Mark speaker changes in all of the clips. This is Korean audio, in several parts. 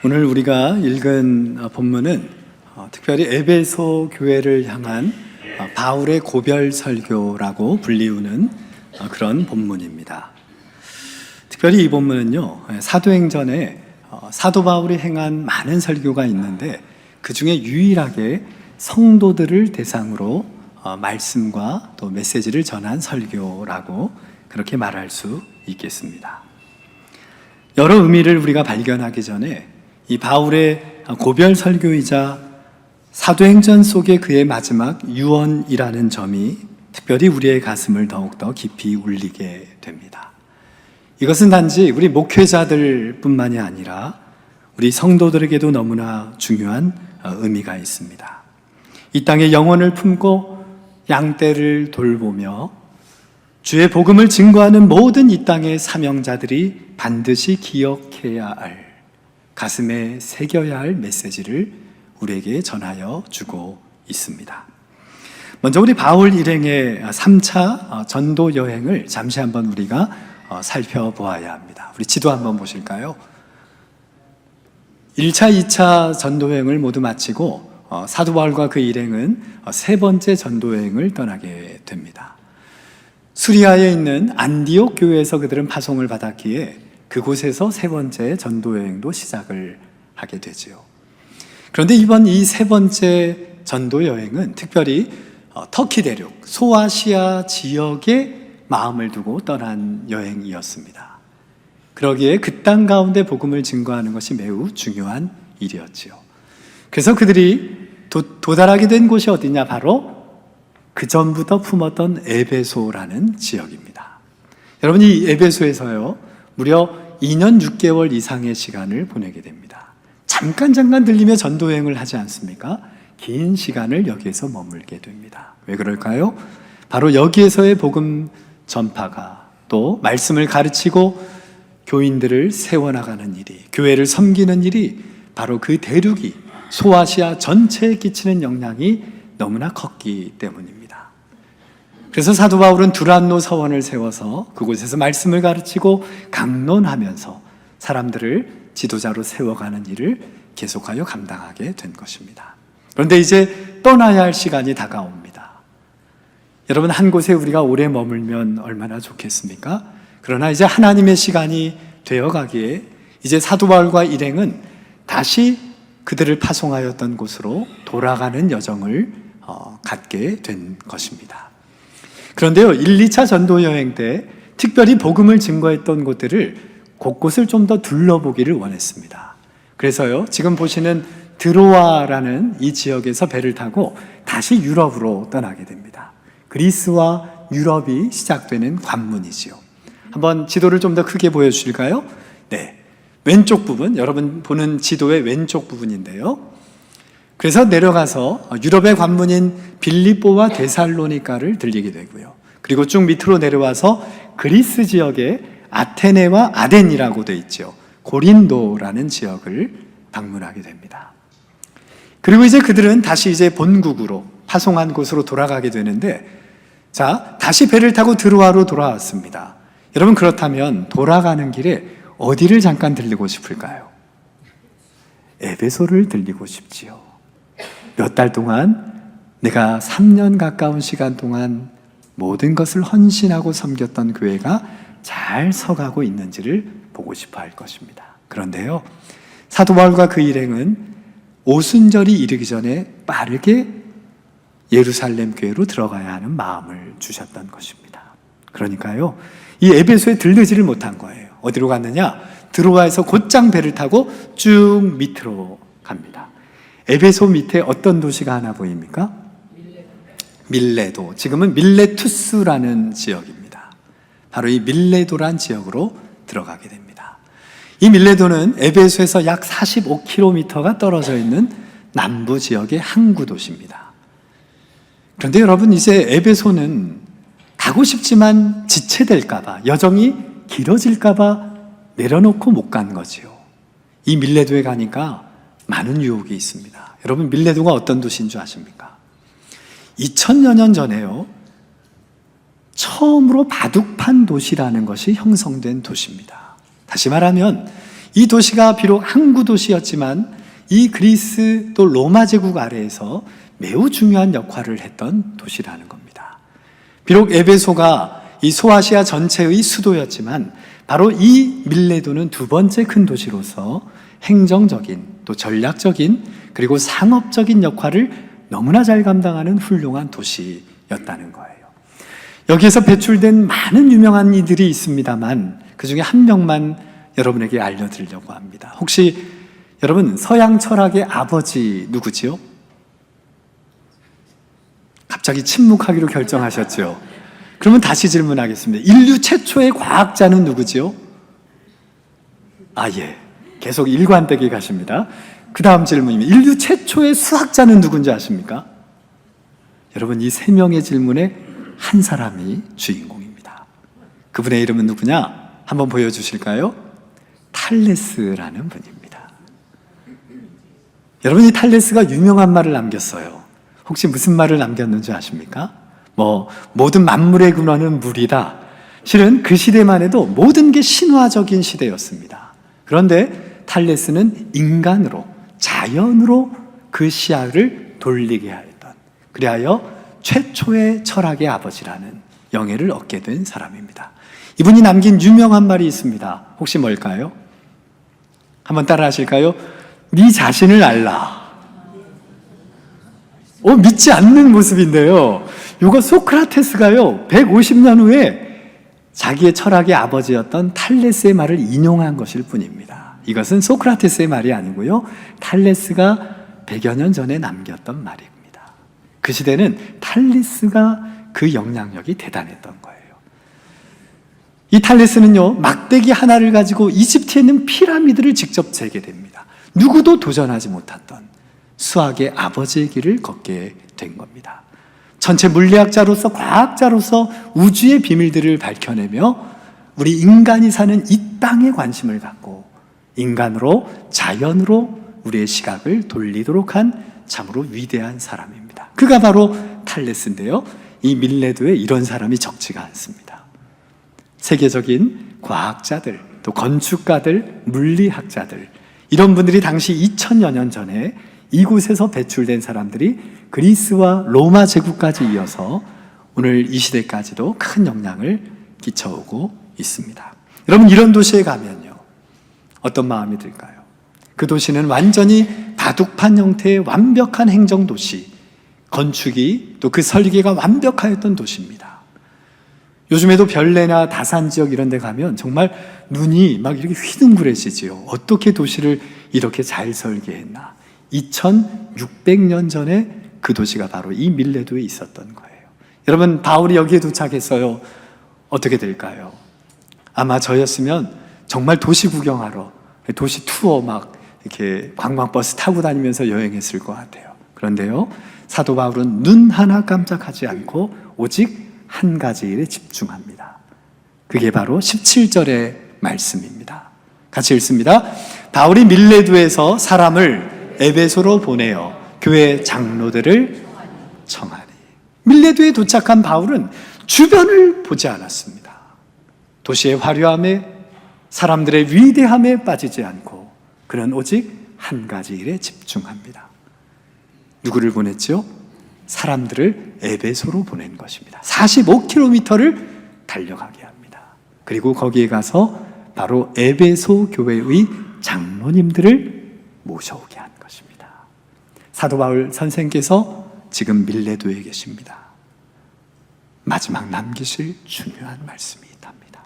Speaker 1: 오늘 우리가 읽은 본문은 특별히 에베소 교회를 향한 바울의 고별 설교라고 불리우는 그런 본문입니다. 특별히 이 본문은요, 사도행전에 사도 바울이 행한 많은 설교가 있는데 그 중에 유일하게 성도들을 대상으로 말씀과 또 메시지를 전한 설교라고 그렇게 말할 수 있겠습니다. 여러 의미를 우리가 발견하기 전에 이 바울의 고별 설교이자 사도행전 속의 그의 마지막 유언이라는 점이 특별히 우리의 가슴을 더욱더 깊이 울리게 됩니다. 이것은 단지 우리 목회자들 뿐만이 아니라 우리 성도들에게도 너무나 중요한 의미가 있습니다. 이 땅에 영혼을 품고 양떼를 돌보며 주의 복음을 증거하는 모든 이 땅의 사명자들이 반드시 기억해야 할, 가슴에 새겨야 할 메시지를 우리에게 전하여 주고 있습니다. 먼저 우리 바울 일행의 3차 전도 여행을 잠시 한번 우리가 살펴보아야 합니다. 우리 지도 한번 보실까요? 1차, 2차 전도 여행을 모두 마치고 사도 바울과 그 일행은 세 번째 전도 여행을 떠나게 됩니다. 수리아에 있는 안디옥 교회에서 그들은 파송을 받았기에 그곳에서 세 번째 전도 여행도 시작을 하게 되지요. 그런데 이번 이 세 번째 전도 여행은 특별히 터키 대륙, 소아시아 지역에 마음을 두고 떠난 여행이었습니다. 그러기에 그 땅 가운데 복음을 증거하는 것이 매우 중요한 일이었지요. 그래서 그들이 도달하게 된 곳이 어디냐? 바로 그 전부터 품었던 에베소라는 지역입니다. 여러분, 이 에베소에서요, 무려 2년 6개월 이상의 시간을 보내게 됩니다. 잠깐 들리며 전도여행을 하지 않습니까? 긴 시간을 여기에서 머물게 됩니다. 왜 그럴까요? 바로 여기에서의 복음 전파가, 또 말씀을 가르치고 교인들을 세워나가는 일이, 교회를 섬기는 일이 바로 그 대륙이 소아시아 전체에 끼치는 영향이 너무나 컸기 때문입니다. 그래서 사도 바울은 두란노 서원을 세워서 그곳에서 말씀을 가르치고 강론하면서 사람들을 지도자로 세워가는 일을 계속하여 감당하게 된 것입니다. 그런데 이제 떠나야 할 시간이 다가옵니다. 여러분, 한 곳에 우리가 오래 머물면 얼마나 좋겠습니까? 그러나 이제 하나님의 시간이 되어가기에 이제 사도 바울과 일행은 다시 그들을 파송하였던 곳으로 돌아가는 여정을 갖게 된 것입니다. 그런데요, 1, 2차 전도 여행 때 특별히 복음을 증거했던 곳들을 곳곳을 좀 더 둘러보기를 원했습니다. 그래서요, 지금 보시는 드로아라는 이 지역에서 배를 타고 다시 유럽으로 떠나게 됩니다. 그리스와 유럽이 시작되는 관문이지요. 한번 지도를 좀 더 크게 보여주실까요? 네, 왼쪽 부분, 여러분 보는 지도의 왼쪽 부분인데요. 그래서 내려가서 유럽의 관문인 빌립보와 데살로니가를 들리게 되고요. 그리고 쭉 밑으로 내려와서 그리스 지역의 아테네와 아덴이라고 되어 있죠. 고린도라는 지역을 방문하게 됩니다. 그리고 이제 그들은 다시 이제 본국으로, 파송한 곳으로 돌아가게 되는데, 자, 다시 배를 타고 드로아로 돌아왔습니다. 여러분, 그렇다면 돌아가는 길에 어디를 잠깐 들리고 싶을까요? 에베소를 들리고 싶지요. 몇 달 동안, 내가 3년 가까운 시간 동안 모든 것을 헌신하고 섬겼던 교회가 잘 서가고 있는지를 보고 싶어 할 것입니다. 그런데요, 사도 바울과 그 일행은 오순절이 이르기 전에 빠르게 예루살렘 교회로 들어가야 하는 마음을 주셨던 것입니다. 그러니까요, 이 에베소에 들르지를 못한 거예요. 어디로 갔느냐? 드로아에서 곧장 배를 타고 쭉 밑으로 갑니다. 에베소 밑에 어떤 도시가 하나 보입니까? 밀레도. 지금은 밀레투스라는 지역입니다. 바로 이 밀레도란 지역으로 들어가게 됩니다. 이 밀레도는 에베소에서 약 45km가 떨어져 있는 남부 지역의 항구 도시입니다. 그런데 여러분, 이제 에베소는 가고 싶지만 지체될까봐, 여정이 길어질까봐 내려놓고 못 간 거지요. 이 밀레도에 가니까 많은 유혹이 있습니다. 여러분, 밀레도가 어떤 도시인 줄 아십니까? 2000여 년 전에요, 처음으로 바둑판 도시라는 것이 형성된 도시입니다. 다시 말하면 이 도시가 비록 항구 도시였지만 이 그리스 또 로마 제국 아래에서 매우 중요한 역할을 했던 도시라는 겁니다. 비록 에베소가 이 소아시아 전체의 수도였지만 바로 이 밀레도는 두 번째 큰 도시로서 행정적인 또 전략적인 그리고 상업적인 역할을 너무나 잘 감당하는 훌륭한 도시였다는 거예요. 여기에서 배출된 많은 유명한 이들이 있습니다만 그 중에 한 명만 여러분에게 알려드리려고 합니다. 혹시 여러분 서양 철학의 아버지 누구지요? 갑자기 침묵하기로 결정하셨죠? 그러면 다시 질문하겠습니다. 인류 최초의 과학자는 누구지요? 예. 계속 일관되게 가십니다. 그 다음 질문입니다. 인류 최초의 수학자는 누군지 아십니까? 여러분, 이 세 명의 질문에 한 사람이 주인공입니다. 그분의 이름은 누구냐? 한번 보여주실까요? 탈레스라는 분입니다. 여러분, 이 탈레스가 유명한 말을 남겼어요. 혹시 무슨 말을 남겼는지 아십니까? 모든 만물의 근원은 물이다. 실은 그 시대만 해도 모든 게 신화적인 시대였습니다. 그런데 탈레스는 인간으로, 자연으로 그 시야를 돌리게 하였던, 그리하여 최초의 철학의 아버지라는 영예를 얻게 된 사람입니다. 이분이 남긴 유명한 말이 있습니다. 혹시 뭘까요? 한번 따라 하실까요? 네 자신을 알라. 믿지 않는 모습인데요. 이거 소크라테스가요, 150년 후에 자기의 철학의 아버지였던 탈레스의 말을 인용한 것일 뿐입니다. 이것은 소크라테스의 말이 아니고요, 탈레스가 100여 년 전에 남겼던 말입니다. 그 시대는 탈레스가 그 영향력이 대단했던 거예요. 이 탈레스는요, 막대기 하나를 가지고 이집트에 있는 피라미드를 직접 재개됩니다. 누구도 도전하지 못했던 수학의 아버지의 길을 걷게 된 겁니다. 전체 물리학자로서, 과학자로서 우주의 비밀들을 밝혀내며 우리 인간이 사는 이 땅에 관심을 갖고 인간으로, 자연으로 우리의 시각을 돌리도록 한 참으로 위대한 사람입니다. 그가 바로 탈레스인데요, 이 밀레도에 이런 사람이 적지가 않습니다. 세계적인 과학자들, 또 건축가들, 물리학자들, 이런 분들이 당시 2000여 년 전에 이곳에서 배출된 사람들이 그리스와 로마 제국까지 이어서 오늘 이 시대까지도 큰 영향을 끼쳐오고 있습니다. 여러분, 이런 도시에 가면요, 어떤 마음이 들까요? 그 도시는 완전히 바둑판 형태의 완벽한 행정도시, 건축이 또 그 설계가 완벽하였던 도시입니다. 요즘에도 별내나 다산 지역 이런 데 가면 정말 눈이 막 이렇게 휘둥그레지지요. 어떻게 도시를 이렇게 잘 설계했나. 2600년 전에 그 도시가 바로 이 밀레도에 있었던 거예요. 여러분, 바울이 여기에 도착했어요. 어떻게 될까요? 아마 저였으면 정말 도시 구경하러, 도시 투어 막 이렇게 관광버스 타고 다니면서 여행했을 것 같아요. 그런데요, 사도 바울은 눈 하나 깜짝하지 않고 오직 한 가지 일에 집중합니다. 그게 바로 17절의 말씀입니다. 같이 읽습니다. 바울이 밀레도에서 사람을 에베소로 보내어 교회 장로들을 청하니. 밀레도에 도착한 바울은 주변을 보지 않았습니다. 도시의 화려함에, 사람들의 위대함에 빠지지 않고 그는 오직 한 가지 일에 집중합니다. 누구를 보냈죠? 사람들을 에베소로 보낸 것입니다. 45km를 달려가게 합니다. 그리고 거기에 가서 바로 에베소 교회의 장로님들을 모셔오게 한 것입니다. 사도 바울 선생께서 지금 밀레도에 계십니다. 마지막 남기실 중요한 말씀이 있답니다.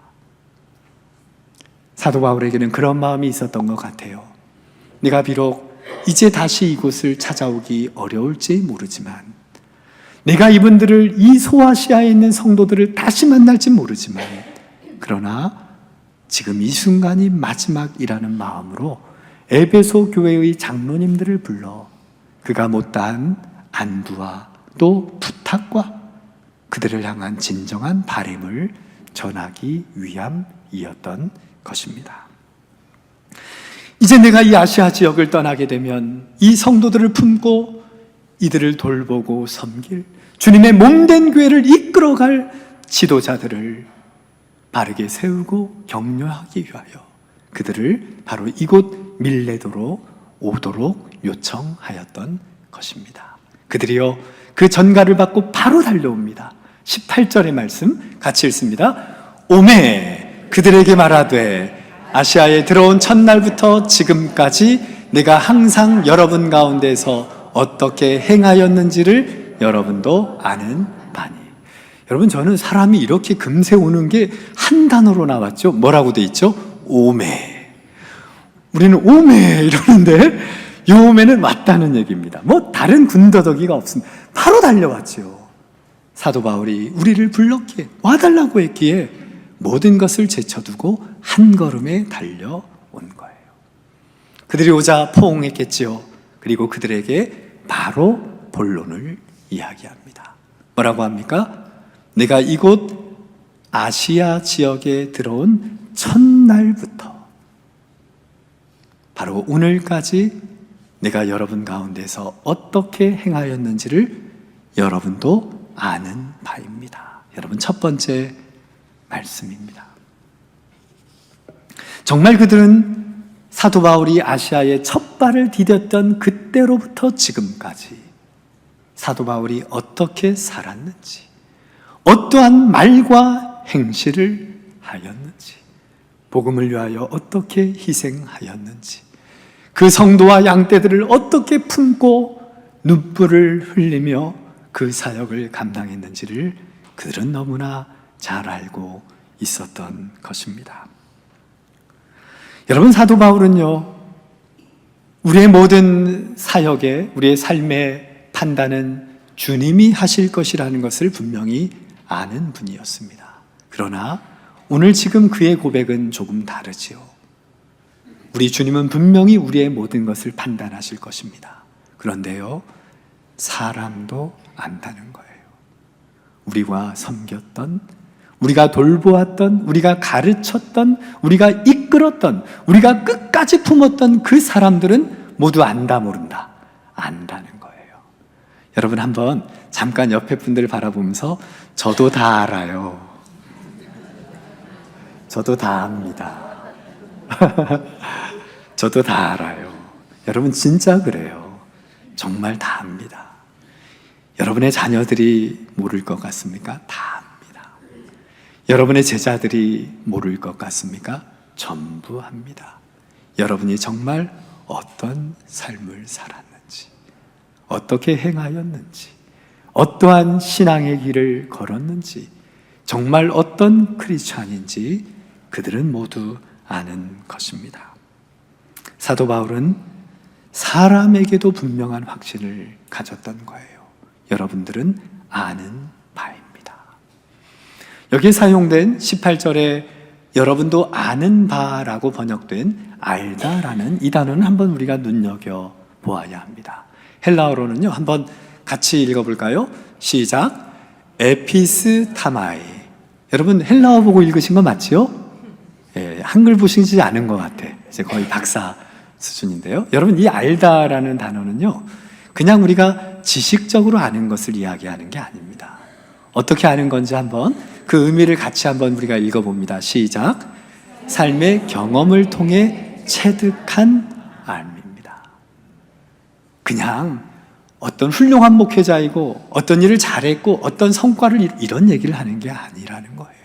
Speaker 1: 사도 바울에게는 그런 마음이 있었던 것 같아요. 내가 비록 이제 다시 이곳을 찾아오기 어려울지 모르지만, 내가 이분들을, 이 소아시아에 있는 성도들을 다시 만날지 모르지만, 그러나 지금 이 순간이 마지막이라는 마음으로 에베소 교회의 장로님들을 불러 그가 못다한 안부와 또 부탁과 그들을 향한 진정한 바람을 전하기 위함이었던 것입니다. 이제 내가 이 아시아 지역을 떠나게 되면 이 성도들을 품고 이들을 돌보고 섬길 주님의 몸된 교회를 이끌어갈 지도자들을 바르게 세우고 격려하기 위하여 그들을 바로 이곳 밀레도로 오도록 요청하였던 것입니다. 그들이요 그 전가를 받고 바로 달려옵니다. 18절의 말씀 같이 읽습니다. 오매 그들에게 말하되 아시아에 들어온 첫날부터 지금까지 내가 항상 여러분 가운데서 어떻게 행하였는지를 여러분도 아는 바니. 여러분, 저는 사람이 이렇게 금세 오는 게 한 단어로 나왔죠. 뭐라고 돼 있죠? 오매. 우리는 오매 이러는데 이 오매는 왔다는 얘기입니다. 뭐 다른 군더더기가 없습니다. 바로 달려왔죠. 사도 바울이 우리를 불렀기에, 와달라고 했기에 모든 것을 제쳐두고 한 걸음에 달려온 거예요. 그들이 오자 포옹했겠지요. 그리고 그들에게 바로 본론을 이야기합니다. 뭐라고 합니까? 내가 이곳 아시아 지역에 들어온 첫날부터 바로 오늘까지 내가 여러분 가운데서 어떻게 행하였는지를 여러분도 아는 바입니다. 여러분, 첫 번째 말씀입니다. 정말 그들은 사도 바울이 아시아에 첫 발을 디뎠던 그때로부터 지금까지 사도 바울이 어떻게 살았는지, 어떠한 말과 행실을 하였는지, 복음을 위하여 어떻게 희생하였는지, 그 성도와 양떼들을 어떻게 품고 눈물을 흘리며 그 사역을 감당했는지를 그들은 너무나 잘 알고 있었던 것입니다. 여러분, 사도 바울은요, 우리의 모든 사역에, 우리의 삶의 판단은 주님이 하실 것이라는 것을 분명히 아는 분이었습니다. 그러나 오늘 지금 그의 고백은 조금 다르지요. 우리 주님은 분명히 우리의 모든 것을 판단하실 것입니다. 그런데요, 사람도 안다는 거예요. 우리가 섬겼던, 우리가 돌보았던, 우리가 가르쳤던, 우리가 이끌었던, 우리가 끝까지 품었던 그 사람들은 모두 안다 모른다, 안다는 거예요. 여러분, 한번 잠깐 옆에 분들 바라보면서 저도 다 알아요. 저도 다 압니다. 저도 다 알아요. 여러분, 진짜 그래요. 정말 다 압니다. 여러분의 자녀들이 모를 것 같습니까? 다 압니다. 여러분의 제자들이 모를 것 같습니까? 전부 합니다. 여러분이 정말 어떤 삶을 살았는지, 어떻게 행하였는지, 어떠한 신앙의 길을 걸었는지, 정말 어떤 크리스찬인지 그들은 모두 아는 것입니다. 사도 바울은 사람에게도 분명한 확신을 가졌던 거예요. 여러분들은 아는 바입니다. 여기에 사용된 18절에 여러분도 아는 바라고 번역된 알다라는 이 단어는 한번 우리가 눈여겨보아야 합니다. 헬라어로는요, 한번 같이 읽어볼까요? 시작. 에피스타마이. 여러분, 헬라어 보고 읽으신 거 맞지요? 예, 한글 보시지 않은 것 같아. 이제 거의 박사 수준인데요. 여러분, 이 알다라는 단어는요, 그냥 우리가 지식적으로 아는 것을 이야기하는 게 아닙니다. 어떻게 아는 건지 한번 그 의미를 같이 한번 우리가 읽어봅니다. 시작. 삶의 경험을 통해 체득한 알입니다. 그냥 어떤 훌륭한 목회자이고 어떤 일을 잘했고 어떤 성과를 이런 얘기를 하는 게 아니라는 거예요.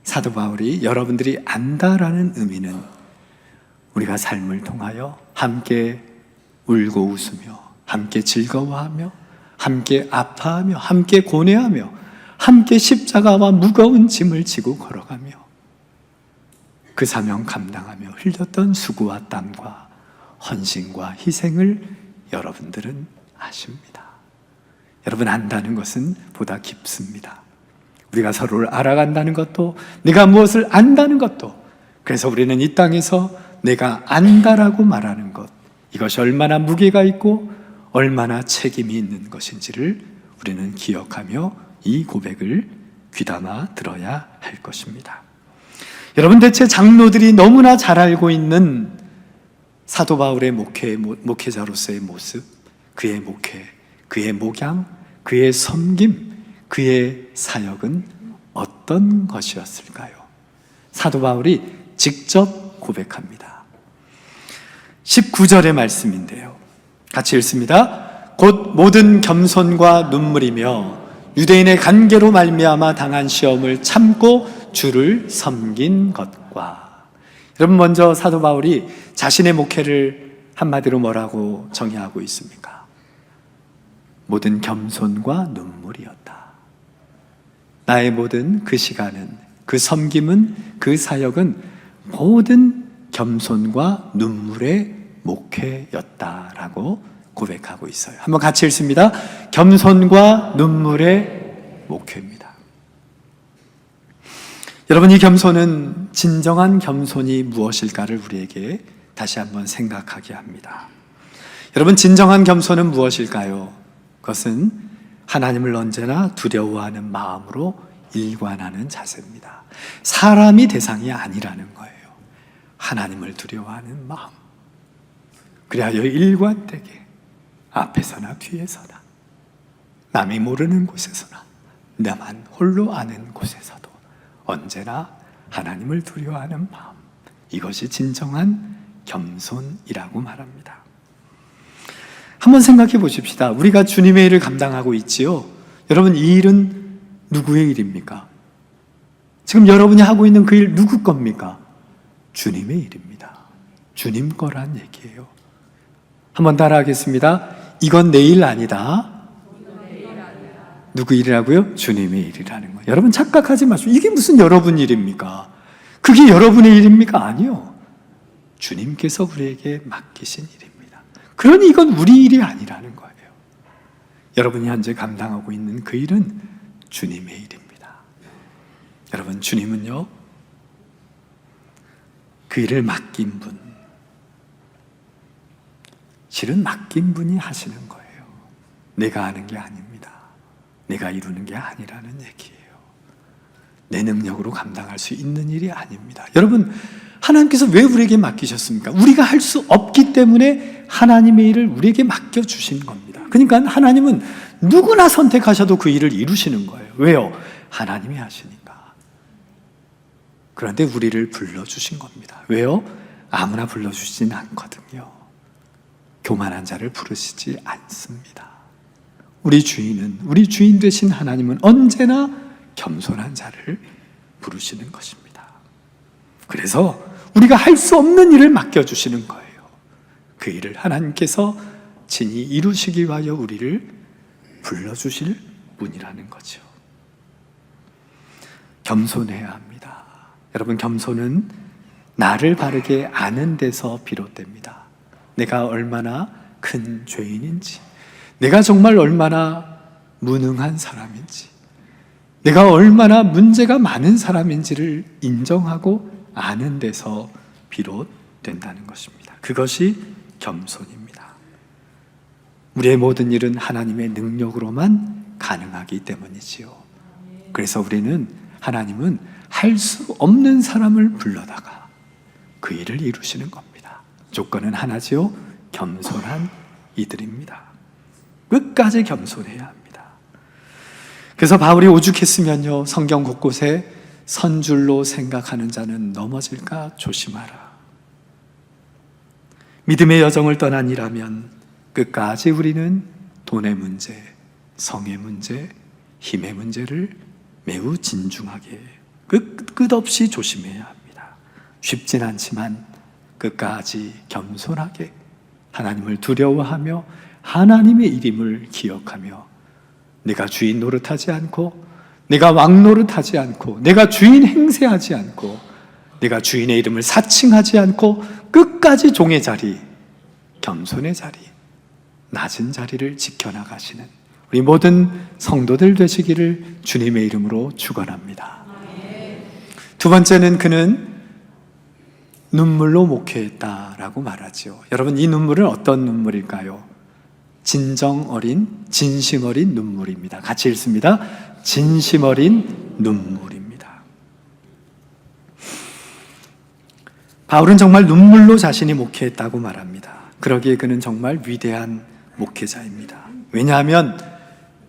Speaker 1: 사도 바울이 여러분들이 안다라는 의미는 우리가 삶을 통하여 함께 울고 웃으며 함께 즐거워하며 함께 아파하며 함께 고뇌하며 함께 십자가와 무거운 짐을 지고 걸어가며 그 사명 감당하며 흘렸던 수고와 땀과 헌신과 희생을 여러분들은 아십니다. 여러분, 안다는 것은 보다 깊습니다. 우리가 서로를 알아간다는 것도, 내가 무엇을 안다는 것도, 그래서 우리는 이 땅에서 내가 안다라고 말하는 것, 이것이 얼마나 무게가 있고 얼마나 책임이 있는 것인지를 우리는 기억하며 이 고백을 귀담아 들어야 할 것입니다. 여러분, 대체 장로들이 너무나 잘 알고 있는 사도 바울의 목회자로서의 모습, 그의 목회, 그의 목양, 그의 섬김, 그의 사역은 어떤 것이었을까요? 사도 바울이 직접 고백합니다. 19절의 말씀인데요. 같이 읽습니다. 곧 모든 겸손과 눈물이며 유대인의 간계로 말미암아 당한 시험을 참고 주를 섬긴 것과. 여러분, 먼저 사도 바울이 자신의 목회를 한마디로 뭐라고 정의하고 있습니까? 모든 겸손과 눈물이었다. 나의 모든 그 시간은, 그 섬김은, 그 사역은 모든 겸손과 눈물의 목회였다라고 고백하고 있어요. 한번 같이 읽습니다. 겸손과 눈물의 목회입니다. 여러분, 이 겸손은, 진정한 겸손이 무엇일까를 우리에게 다시 한번 생각하게 합니다. 여러분, 진정한 겸손은 무엇일까요? 그것은 하나님을 언제나 두려워하는 마음으로 일관하는 자세입니다. 사람이 대상이 아니라는 거예요. 하나님을 두려워하는 마음. 그리하여 일관되게 앞에서나 뒤에서나 남이 모르는 곳에서나 나만 홀로 아는 곳에서도 언제나 하나님을 두려워하는 마음, 이것이 진정한 겸손이라고 말합니다. 한번 생각해 보십시다. 우리가 주님의 일을 감당하고 있지요. 여러분, 이 일은 누구의 일입니까? 지금 여러분이 하고 있는 그 일 누구 겁니까? 주님의 일입니다. 주님 거란 얘기예요. 한번 따라하겠습니다. 이건 내 일 아니다. 누구 일이라고요? 주님의 일이라는 거예요. 여러분, 착각하지 마시고, 이게 무슨 여러분 일입니까? 그게 여러분의 일입니까? 아니요. 주님께서 우리에게 맡기신 일입니다. 그러니 이건 우리 일이 아니라는 거예요. 여러분이 현재 감당하고 있는 그 일은 주님의 일입니다. 여러분, 주님은요, 그 일을 맡긴 분, 실은 맡긴 분이 하시는 거예요. 내가 하는 게 아닙니다. 내가 이루는 게 아니라는 얘기예요. 내 능력으로 감당할 수 있는 일이 아닙니다. 여러분, 하나님께서 왜 우리에게 맡기셨습니까? 우리가 할 수 없기 때문에 하나님의 일을 우리에게 맡겨주신 겁니다. 그러니까 하나님은 누구나 선택하셔도 그 일을 이루시는 거예요. 왜요? 하나님이 하시니까. 그런데 우리를 불러주신 겁니다. 왜요? 아무나 불러주시진 않거든요. 교만한 자를 부르시지 않습니다. 우리 주인 되신 하나님은 언제나 겸손한 자를 부르시는 것입니다. 그래서 우리가 할 수 없는 일을 맡겨주시는 거예요. 그 일을 하나님께서 친히 이루시기 위하여 우리를 불러주실 분이라는 거죠. 겸손해야 합니다. 여러분, 겸손은 나를 바르게 아는 데서 비롯됩니다. 내가 얼마나 큰 죄인인지, 내가 정말 얼마나 무능한 사람인지, 내가 얼마나 문제가 많은 사람인지를 인정하고 아는 데서 비롯된다는 것입니다. 그것이 겸손입니다. 우리의 모든 일은 하나님의 능력으로만 가능하기 때문이지요. 그래서 하나님은 할 수 없는 사람을 불러다가 그 일을 이루시는 겁니다. 조건은 하나지요. 겸손한 이들입니다. 끝까지 겸손해야 합니다. 그래서 바울이 오죽했으면요, 성경 곳곳에 선줄로 생각하는 자는 넘어질까 조심하라. 믿음의 여정을 떠난 이라면 끝까지 우리는 돈의 문제, 성의 문제, 힘의 문제를 매우 진중하게 끝없이 조심해야 합니다. 쉽진 않지만 끝까지 겸손하게 하나님을 두려워하며 하나님의 이름을 기억하며 내가 주인 노릇하지 않고, 내가 왕 노릇하지 않고, 내가 주인 행세하지 않고, 내가 주인의 이름을 사칭하지 않고 끝까지 종의 자리, 겸손의 자리, 낮은 자리를 지켜나가시는 우리 모든 성도들 되시기를 주님의 이름으로 축원합니다. 두 번째는 그는 눈물로 목회했다라고 말하죠. 여러분, 이 눈물은 어떤 눈물일까요? 진심 어린 눈물입니다. 같이 읽습니다. 진심 어린 눈물입니다. 바울은 정말 눈물로 자신이 목회했다고 말합니다. 그러기에 그는 정말 위대한 목회자입니다. 왜냐하면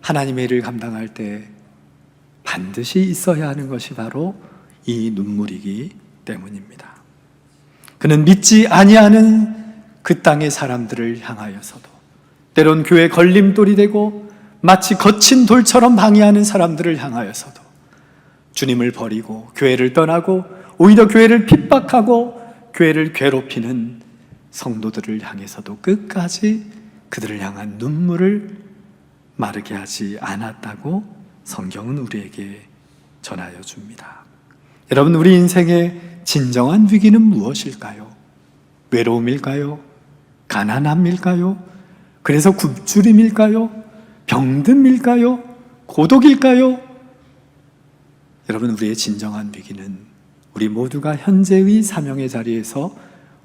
Speaker 1: 하나님의 일을 감당할 때 반드시 있어야 하는 것이 바로 이 눈물이기 때문입니다. 그는 믿지 아니하는 그 땅의 사람들을 향하여서도, 때론 교회 걸림돌이 되고 마치 거친 돌처럼 방해하는 사람들을 향하여서도 주님을 버리고 교회를 떠나고 오히려 교회를 핍박하고 교회를 괴롭히는 성도들을 향해서도 끝까지 그들을 향한 눈물을 마르게 하지 않았다고 성경은 우리에게 전하여 줍니다. 여러분, 우리 인생의 진정한 위기는 무엇일까요? 외로움일까요? 가난함일까요? 그래서 굶주림일까요? 병듦일까요? 고독일까요? 여러분, 우리의 진정한 위기는 우리 모두가 현재의 사명의 자리에서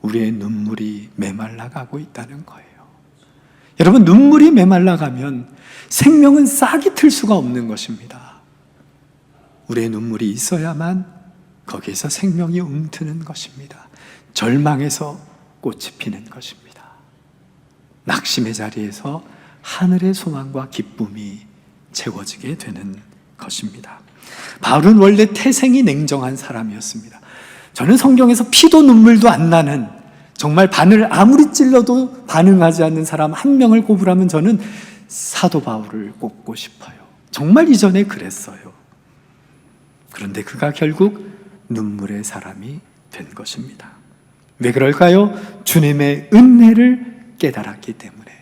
Speaker 1: 우리의 눈물이 메말라가고 있다는 거예요. 여러분, 눈물이 메말라가면 생명은 싹이 틀 수가 없는 것입니다. 우리의 눈물이 있어야만 거기에서 생명이 움트는 것입니다. 절망에서 꽃이 피는 것입니다. 낙심의 자리에서 하늘의 소망과 기쁨이 채워지게 되는 것입니다. 바울은 원래 태생이 냉정한 사람이었습니다. 저는 성경에서 피도 눈물도 안 나는, 정말 바늘 아무리 찔러도 반응하지 않는 사람 한 명을 꼽으라면 저는 사도 바울을 꼽고 싶어요. 정말 이전에 그랬어요. 그런데 그가 결국 눈물의 사람이 된 것입니다. 왜 그럴까요? 주님의 은혜를 깨달았기 때문에.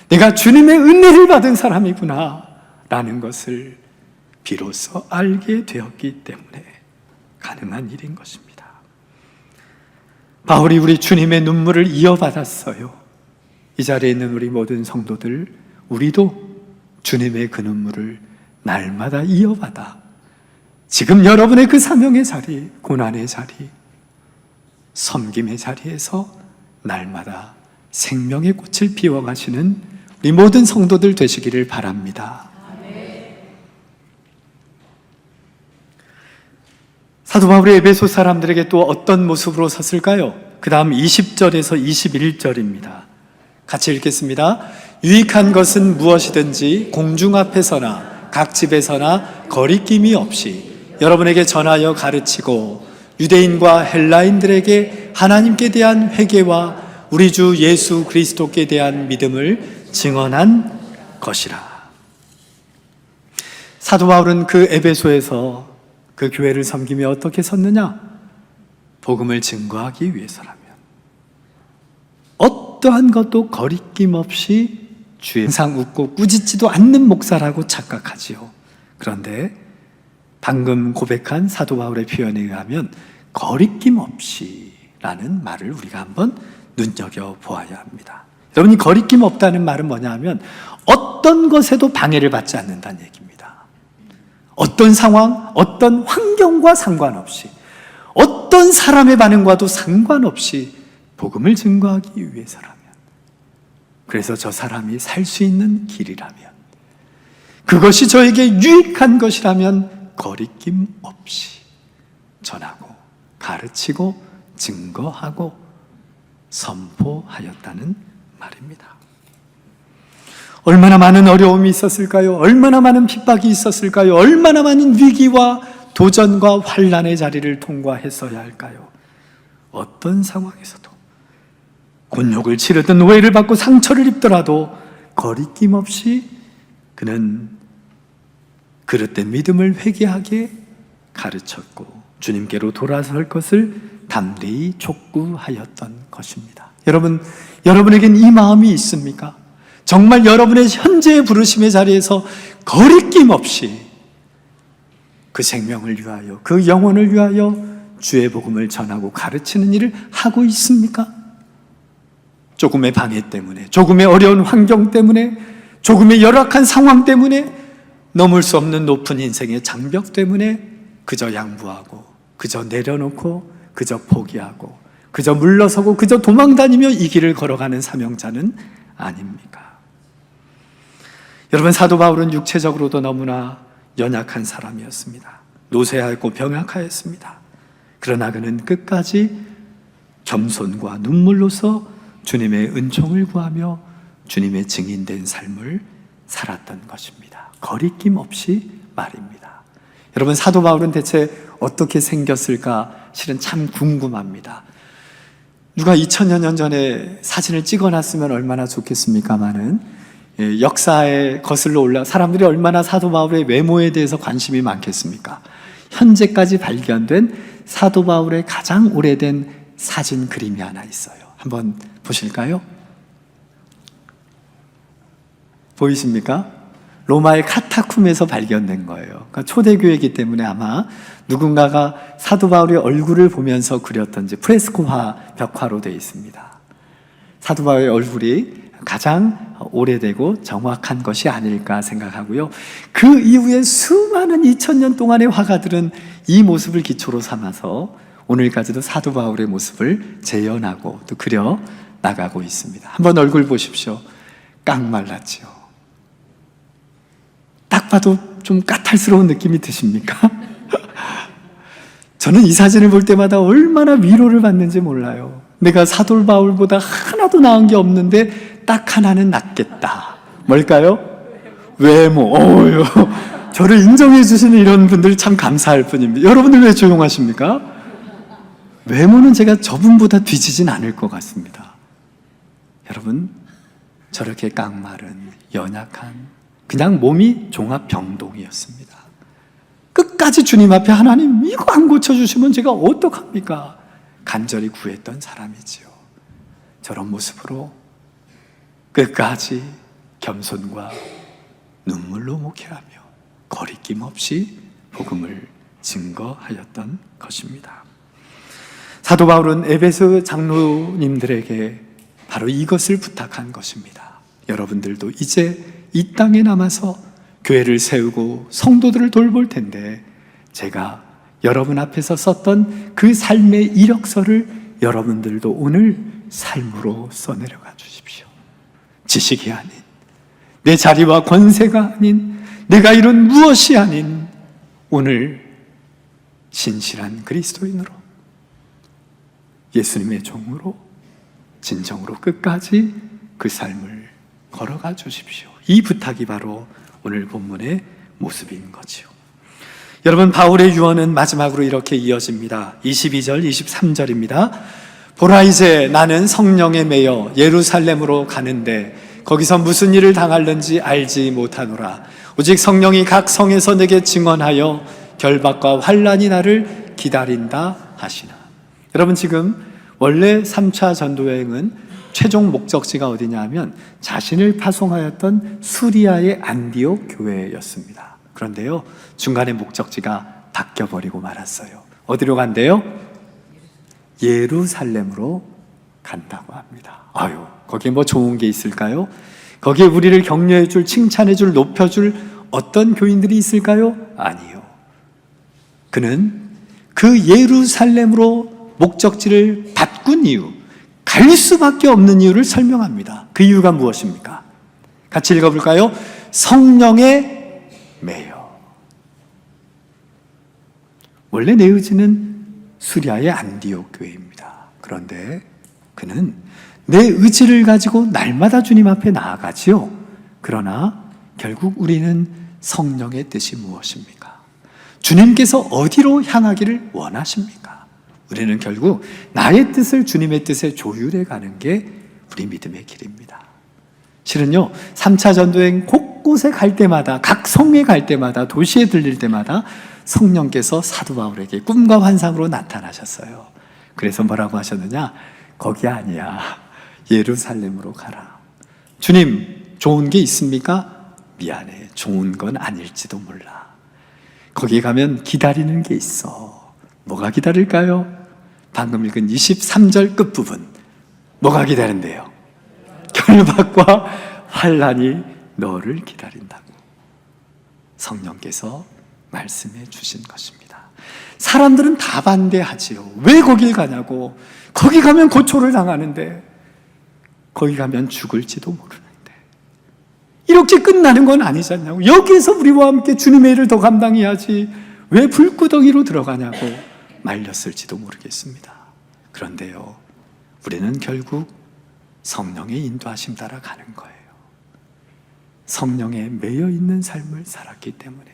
Speaker 1: 내가 주님의 은혜를 받은 사람이구나 라는 것을 비로소 알게 되었기 때문에 가능한 일인 것입니다. 바울이 우리 주님의 눈물을 이어받았어요. 이 자리에 있는 우리 모든 성도들, 우리도 주님의 그 눈물을 날마다 이어받아 지금 여러분의 그 사명의 자리, 고난의 자리, 섬김의 자리에서 날마다 생명의 꽃을 피워가시는 우리 모든 성도들 되시기를 바랍니다. 사도 바울이 에베소 사람들에게 또 어떤 모습으로 섰을까요? 그 다음 20절에서 21절입니다. 같이 읽겠습니다. 유익한 것은 무엇이든지 공중 앞에서나 각 집에서나 거리낌이 없이 여러분에게 전하여 가르치고 유대인과 헬라인들에게 하나님께 대한 회개와 우리 주 예수 그리스도께 대한 믿음을 증언한 것이라. 사도 바울은 그 에베소에서 그 교회를 섬기며 어떻게 섰느냐? 복음을 증거하기 위해서라면 어떠한 것도 거리낌 없이 주의 항상 웃고 꾸짖지도 않는 목사라고 착각하지요. 그런데 방금 고백한 사도 바울의 표현에 의하면 거리낌 없이 라는 말을 우리가 한번 눈여겨보아야 합니다. 여러분이 거리낌 없다는 말은 뭐냐 하면 어떤 것에도 방해를 받지 않는다는 얘기입니다. 어떤 상황, 어떤 환경과 상관없이, 어떤 사람의 반응과도 상관없이 복음을 증거하기 위해서라면, 그래서 저 사람이 살 수 있는 길이라면, 그것이 저에게 유익한 것이라면 거리낌 없이 전하고 가르치고 증거하고 선포하였다는 말입니다. 얼마나 많은 어려움이 있었을까요? 얼마나 많은 핍박이 있었을까요? 얼마나 많은 위기와 도전과 환난의 자리를 통과했어야 할까요? 어떤 상황에서도 곤욕을 치르든 오해를 받고 상처를 입더라도 거리낌 없이 그는 그릇된 믿음을 회개하게 가르쳤고 주님께로 돌아설 것을 담대히 촉구하였던 것입니다. 여러분, 여러분에겐 이 마음이 있습니까? 정말 여러분의 현재의 부르심의 자리에서 거리낌 없이 그 생명을 위하여, 그 영혼을 위하여 주의 복음을 전하고 가르치는 일을 하고 있습니까? 조금의 방해 때문에, 조금의 어려운 환경 때문에, 조금의 열악한 상황 때문에, 넘을 수 없는 높은 인생의 장벽 때문에 그저 양보하고, 그저 내려놓고, 그저 포기하고, 그저 물러서고, 그저 도망다니며 이 길을 걸어가는 사명자는 아닙니까? 여러분, 사도 바울은 육체적으로도 너무나 연약한 사람이었습니다. 노쇠하였고 병약하였습니다. 그러나 그는 끝까지 겸손과 눈물로서 주님의 은총을 구하며 주님의 증인된 삶을 살았던 것입니다. 거리낌 없이 말입니다. 여러분, 사도 바울은 대체 어떻게 생겼을까 실은 참 궁금합니다. 누가 2000여 년 전에 사진을 찍어놨으면 얼마나 좋겠습니까마는 역사에 거슬러 올라 사람들이 얼마나 사도 바울의 외모에 대해서 관심이 많겠습니까? 현재까지 발견된 사도 바울의 가장 오래된 사진 그림이 하나 있어요. 한번 보실까요? 보이십니까? 로마의 카타쿰에서 발견된 거예요. 그러니까 초대교회이기 때문에 아마 누군가가 사도 바울의 얼굴을 보면서 그렸던지 프레스코화 벽화로 되어 있습니다. 사도 바울의 얼굴이 가장 오래되고 정확한 것이 아닐까 생각하고요. 그 이후에 수많은 2000년 동안의 화가들은 이 모습을 기초로 삼아서 오늘까지도 사도 바울의 모습을 재현하고 또 그려 나가고 있습니다. 한번 얼굴 보십시오. 깡말랐지요. 딱 봐도 좀 까탈스러운 느낌이 드십니까? 저는 이 사진을 볼 때마다 얼마나 위로를 받는지 몰라요. 내가 사도 바울보다 하나도 나은 게 없는데 딱 하나는 낫겠다. 뭘까요? 외모. 저를 인정해 주시는 이런 분들 참 감사할 뿐입니다. 여러분들 왜 조용하십니까? 외모는 제가 저분보다 뒤지진 않을 것 같습니다. 여러분, 저렇게 깡마른 연약한 그냥 몸이 종합병동이었습니다. 끝까지 주님 앞에 하나님 이거 안 고쳐주시면 제가 어떡합니까? 간절히 구했던 사람이지요. 저런 모습으로 끝까지 겸손과 눈물로 목회하며 거리낌 없이 복음을 증거하였던 것입니다. 사도 바울은 에베소 장로님들에게 바로 이것을 부탁한 것입니다. 여러분들도 이제 이 땅에 남아서 교회를 세우고 성도들을 돌볼 텐데 제가 여러분 앞에서 썼던 그 삶의 이력서를 여러분들도 오늘 삶으로 써내려가 주십시오. 지식이 아닌, 내 자리와 권세가 아닌, 내가 이룬 무엇이 아닌 오늘 신실한 그리스도인으로 예수님의 종으로 진정으로 끝까지 그 삶을 걸어가 주십시오. 이 부탁이 바로 오늘 본문의 모습인 거지요. 여러분, 바울의 유언은 마지막으로 이렇게 이어집니다. 22절, 23절입니다. 보라, 이제 나는 성령에 매여 예루살렘으로 가는데 거기서 무슨 일을 당할는지 알지 못하노라. 오직 성령이 각 성에서 내게 증언하여 결박과 환난이 나를 기다린다 하시나. 여러분, 지금 원래 3차 전도여행은 최종 목적지가 어디냐 하면 자신을 파송하였던 수리아의 안디옥 교회였습니다. 그런데요, 중간에 목적지가 바뀌어버리고 말았어요. 어디로 간대요? 예루살렘으로 간다고 합니다. 아유, 거기에 뭐 좋은 게 있을까요? 거기에 우리를 격려해줄, 칭찬해줄, 높여줄 어떤 교인들이 있을까요? 아니요. 그는 그 예루살렘으로 목적지를 바꾼 이유, 갈 수밖에 없는 이유를 설명합니다. 그 이유가 무엇입니까? 같이 읽어볼까요? 성령에 매여. 원래 내 의지는 수리아의 안디옥 교회입니다. 그런데 그는 내 의지를 가지고 날마다 주님 앞에 나아가지요. 그러나 결국 우리는 성령의 뜻이 무엇입니까? 주님께서 어디로 향하기를 원하십니까? 우리는 결국 나의 뜻을 주님의 뜻에 조율해 가는 게 우리 믿음의 길입니다. 실은요, 3차 전도행 곳곳에 갈 때마다, 각 성에 갈 때마다, 도시에 들릴 때마다 성령께서 사도 바울에게 꿈과 환상으로 나타나셨어요. 그래서 뭐라고 하셨느냐? 거기 아니야. 예루살렘으로 가라. 주님, 좋은 게 있습니까? 미안해. 좋은 건 아닐지도 몰라. 거기 가면 기다리는 게 있어. 뭐가 기다릴까요? 방금 읽은 23절 끝부분. 뭐가 기다린대요? 결박과 환난이 너를 기다린다고 성령께서 말씀해 주신 것입니다. 사람들은 다 반대하지요. 왜 거길 가냐고. 거기 가면 고초를 당하는데, 거기 가면 죽을지도 모르는데, 이렇게 끝나는 건 아니지 않냐고. 여기에서 우리와 함께 주님의 일을 더 감당해야지 왜 불구덩이로 들어가냐고 말렸을지도 모르겠습니다. 그런데요, 우리는 결국 성령의 인도하심 따라 가는 거예요. 성령에 매여 있는 삶을 살았기 때문에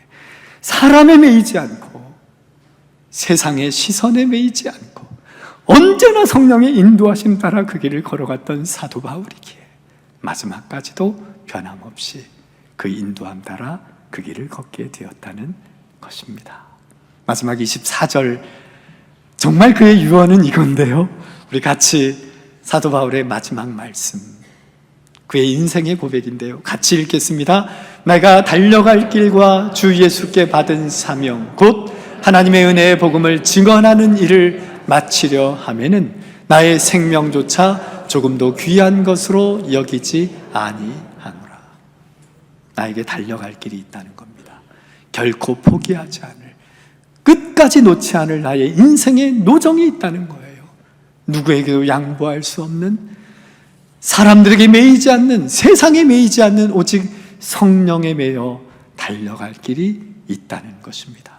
Speaker 1: 사람에 매이지 않고 세상의 시선에 매이지 않고 언제나 성령의 인도하심 따라 그 길을 걸어갔던 사도 바울이기에 마지막까지도 변함없이 그 인도함 따라 그 길을 걷게 되었다는 것입니다. 마지막 24절, 정말 그의 유언은 이건데요, 우리 같이 사도 바울의 마지막 말씀, 그의 인생의 고백인데요, 같이 읽겠습니다. 내가 달려갈 길과 주 예수께 받은 사명 곧 하나님의 은혜의 복음을 증언하는 일을 마치려 하면은 나의 생명조차 조금도 귀한 것으로 여기지 아니하노라. 나에게 달려갈 길이 있다는 겁니다. 결코 포기하지 않을, 끝까지 놓지 않을 나의 인생의 노정이 있다는 거예요. 누구에게도 양보할 수 없는, 사람들에게 매이지 않는, 세상에 매이지 않는 오직 성령에 매여 달려갈 길이 있다는 것입니다.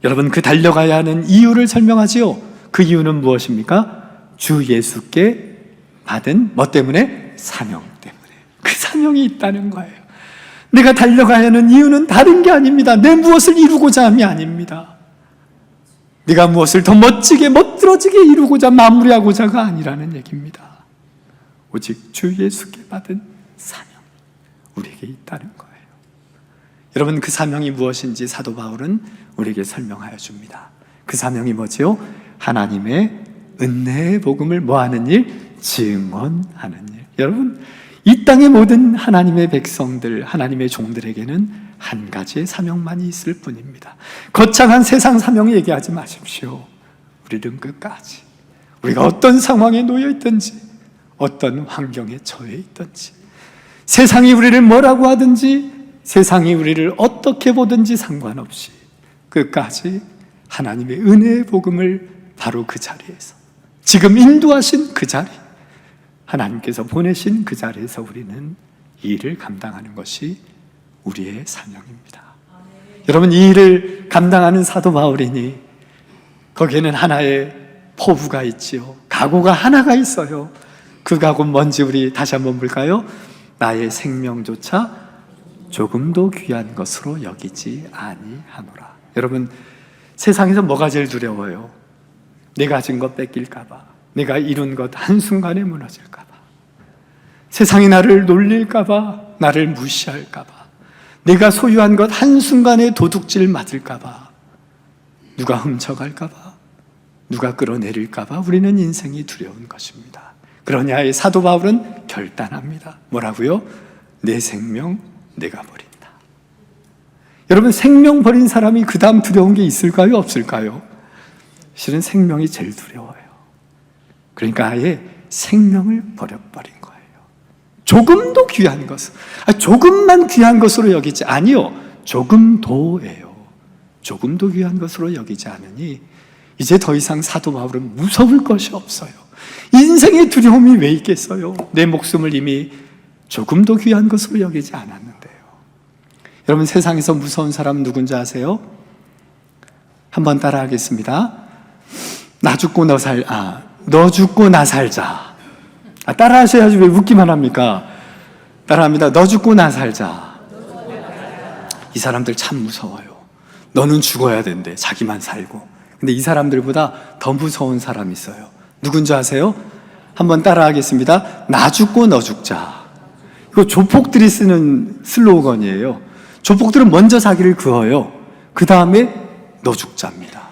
Speaker 1: 여러분, 그 달려가야 하는 이유를 설명하지요. 그 이유는 무엇입니까? 주 예수께 받은 뭐 때문에? 사명 때문에. 그 사명이 있다는 거예요. 내가 달려가야 하는 이유는 다른 게 아닙니다. 내 무엇을 이루고자 함이 아닙니다. 네가 무엇을 더 멋지게 멋들어지게 이루고자 마무리하고자가 아니라는 얘기입니다. 오직 주 예수께 받은 사명, 우리에게 있다는 거예요. 여러분, 그 사명이 무엇인지 사도 바울은 우리에게 설명하여 줍니다. 그 사명이 뭐지요? 하나님의 은혜의 복음을 뭐하는 일? 증언하는 일. 여러분, 이 땅의 모든 하나님의 백성들, 하나님의 종들에게는 한 가지의 사명만이 있을 뿐입니다. 거창한 세상 사명 얘기하지 마십시오. 우리는 끝까지, 우리가 어떤 상황에 놓여 있든지, 어떤 환경에 처해 있든지, 세상이 우리를 뭐라고 하든지, 세상이 우리를 어떻게 보든지 상관없이 끝까지 하나님의 은혜의 복음을 바로 그 자리에서, 지금 인도하신 그 자리, 하나님께서 보내신 그 자리에서 우리는 이 일을 감당하는 것이 우리의 사명입니다. 여러분, 이 일을 감당하는 사도 바울이니 거기에는 하나의 포부가 있지요. 각오가 하나가 있어요. 그 각오는 뭔지 우리 다시 한번 볼까요? 나의 생명조차 조금도 귀한 것으로 여기지 아니하노라. 여러분, 세상에서 뭐가 제일 두려워요? 내가 가진 것 뺏길까봐, 내가 이룬 것 한순간에 무너질까봐, 세상이 나를 놀릴까봐, 나를 무시할까봐, 내가 소유한 것 한순간에 도둑질 맞을까봐, 누가 훔쳐갈까봐, 누가 끌어내릴까봐 우리는 인생이 두려운 것입니다. 그러냐, 이 사도 바울은 결단합니다. 뭐라고요? 내 생명 내가 버린다. 여러분, 생명 버린 사람이 그 다음 두려운 게 있을까요? 없을까요? 실은 생명이 제일 두려워요. 그러니까 아예 생명을 버려버린 거예요. 조금도 귀한 것을, 조금만 귀한 것으로 여기지, 아니요, 조금도예요. 조금도 귀한 것으로 여기지 않으니 이제 더 이상 사도 바울은 무서울 것이 없어요. 인생의 두려움이 왜 있겠어요? 내 목숨을 이미 조금도 귀한 것으로 여기지 않았는데요. 여러분, 세상에서 무서운 사람 누군지 아세요? 한번 따라 하겠습니다. 너 죽고 나 살자. 따라 하셔야지 왜 웃기만 합니까? 따라합니다. 너 죽고 나 살자. 이 사람들 참 무서워요. 너는 죽어야 된대, 자기만 살고. 근데 이 사람들보다 더 무서운 사람이 있어요. 누군지 아세요? 한번 따라 하겠습니다. 나 죽고 너 죽자. 이거 조폭들이 쓰는 슬로건이에요. 조폭들은 먼저 자기를 그어요. 그 다음에 너 죽자입니다.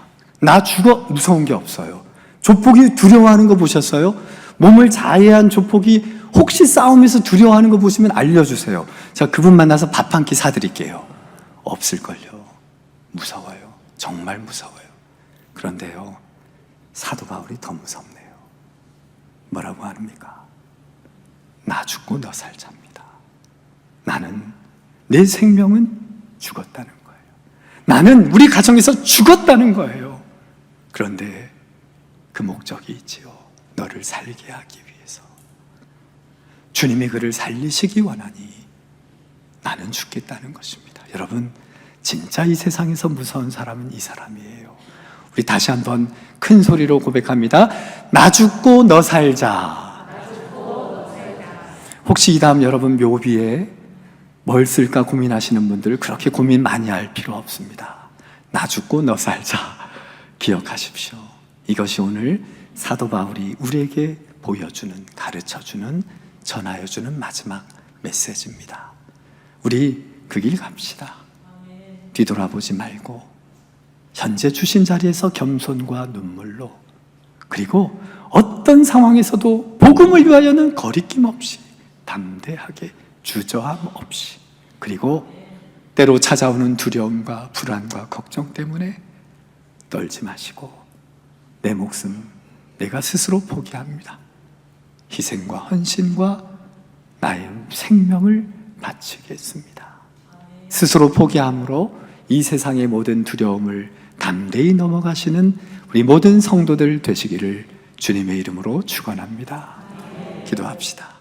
Speaker 1: 나 죽어, 무서운 게 없어요. 조폭이 두려워하는 거 보셨어요? 몸을 자해한 조폭이 혹시 싸움에서 두려워하는 거 보시면 알려주세요. 제가 그분 만나서 밥 한 끼 사드릴게요. 없을걸요. 무서워요. 정말 무서워요. 그런데요, 사도 바울이 더 무섭네요. 뭐라고 합니까? 나 죽고 너 살자입니다. 나는, 내 생명은 죽었다는 거예요. 나는 우리 가정에서 죽었다는 거예요. 그런데 그 목적이 있지요. 너를 살게 하기 위해서. 주님이 그를 살리시기 원하니 나는 죽겠다는 것입니다. 여러분, 진짜 이 세상에서 무서운 사람은 이 사람이에요. 우리 다시 한번 큰 소리로 고백합니다. 나 죽고 너 살자. 혹시 이 다음 여러분 묘비에 뭘 쓸까 고민하시는 분들, 그렇게 고민 많이 할 필요 없습니다. 나 죽고 너 살자. 기억하십시오. 이것이 오늘 사도 바울이 우리에게 보여주는, 가르쳐주는, 전하여주는 마지막 메시지입니다. 우리 그 길 갑시다. 뒤돌아보지 말고 현재 주신 자리에서 겸손과 눈물로, 그리고 어떤 상황에서도 복음을 위하여는 거리낌 없이 담대하게, 주저함 없이, 그리고 때로 찾아오는 두려움과 불안과 걱정 때문에 떨지 마시고 내 목숨 내가 스스로 포기합니다. 희생과 헌신과 나의 생명을 바치겠습니다. 스스로 포기함으로 이 세상의 모든 두려움을 담대히 넘어가시는 우리 모든 성도들 되시기를 주님의 이름으로 축원합니다. 기도합시다.